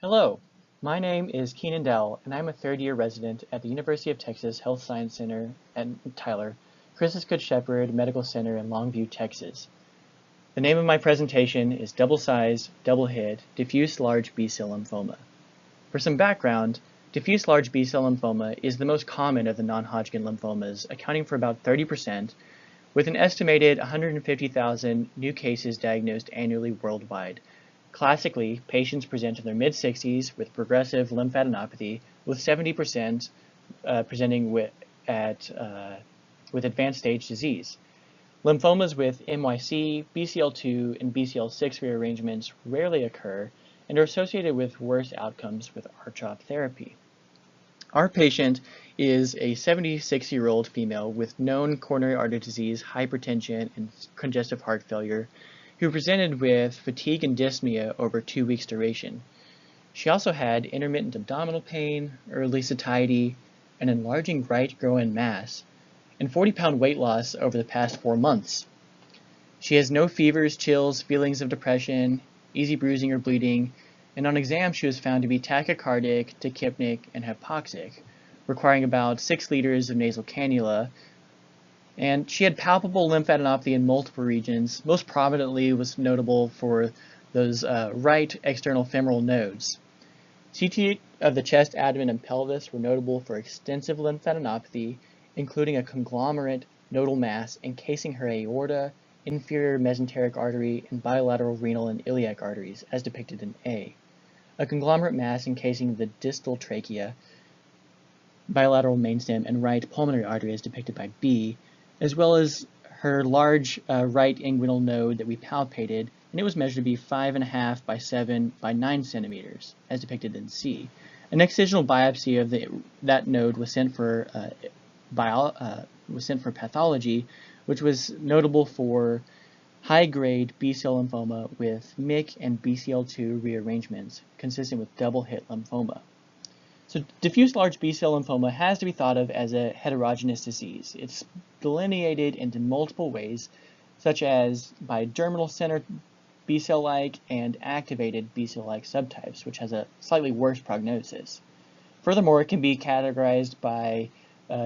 Hello, my name is Keenan Dell, and I'm a third-year resident at the University of Texas Health Science Center at Tyler, Christus Good Shepherd Medical Center in Longview, Texas. The name of my presentation is Double-Sized, Double-Hit, Diffuse Large B-Cell Lymphoma. For some background, diffuse large B-cell lymphoma is the most common of the non-Hodgkin lymphomas, accounting for about 30%, with an estimated 150,000 new cases diagnosed annually worldwide. Classically, patients present in their mid-60s with progressive lymphadenopathy, with 70% presenting with advanced stage disease. Lymphomas with MYC, BCL2, and BCL6 rearrangements rarely occur and are associated with worse outcomes with R-CHOP therapy. Our patient is a 76-year-old female with known coronary artery disease, hypertension, and congestive heart failure, who presented with fatigue and dyspnea over 2 weeks duration. She also had intermittent abdominal pain, early satiety, an enlarging right groin mass, and 40-pound weight loss over the past 4 months. She has no fevers, chills, feelings of depression, easy bruising or bleeding, and on exam she was found to be tachycardic, tachypnic, and hypoxic, requiring about 6 liters of nasal cannula. And she had palpable lymphadenopathy in multiple regions. Most prominently was notable for those right external femoral nodes. CT of the chest, abdomen, and pelvis were notable for extensive lymphadenopathy, including a conglomerate nodal mass encasing her aorta, inferior mesenteric artery, and bilateral renal and iliac arteries, as depicted in A. A conglomerate mass encasing the distal trachea, bilateral mainstem, and right pulmonary artery, as depicted by B, as well as her large right inguinal node that we palpated, and it was measured to be 5.5 by 7 by 9 centimeters, as depicted in C. An excisional biopsy of that node was sent for pathology, which was notable for high-grade B-cell lymphoma with MYC and BCL2 rearrangements, consistent with double-hit lymphoma. So diffuse large B-cell lymphoma has to be thought of as a heterogeneous disease. It's delineated into multiple ways, such as by germinal center B-cell-like and activated B-cell-like subtypes, which has a slightly worse prognosis. Furthermore, it can be categorized by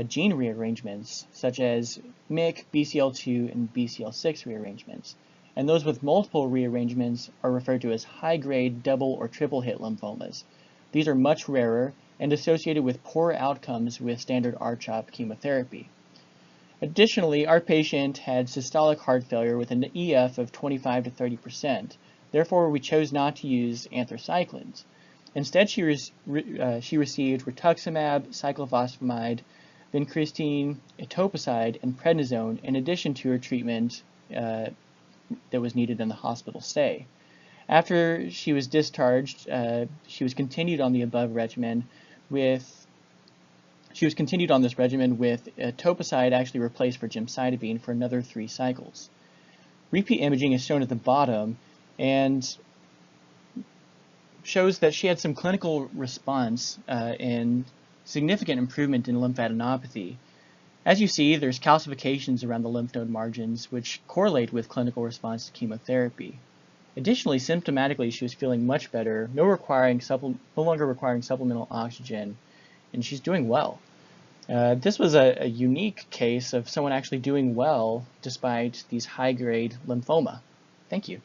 gene rearrangements, such as MYC, BCL2, and BCL6 rearrangements. And those with multiple rearrangements are referred to as high-grade double or triple-hit lymphomas. These are much rarer and associated with poor outcomes with standard R-CHOP chemotherapy. Additionally, our patient had systolic heart failure with an EF of 25 to 30%. Therefore, we chose not to use anthracyclines. Instead, she received rituximab, cyclophosphamide, vincristine, etoposide, and prednisone in addition to her treatment that was needed in the hospital stay. After she was discharged, she was continued on the above regimen with etoposide actually replaced for gemcitabine for another 3 cycles. Repeat imaging is shown at the bottom and shows that she had some clinical response and significant improvement in lymphadenopathy. As you see, there's calcifications around the lymph node margins which correlate with clinical response to chemotherapy. Additionally, symptomatically, she was feeling much better, no longer requiring supplemental oxygen, and she's doing well. This was a unique case of someone actually doing well despite these high-grade lymphoma. Thank you.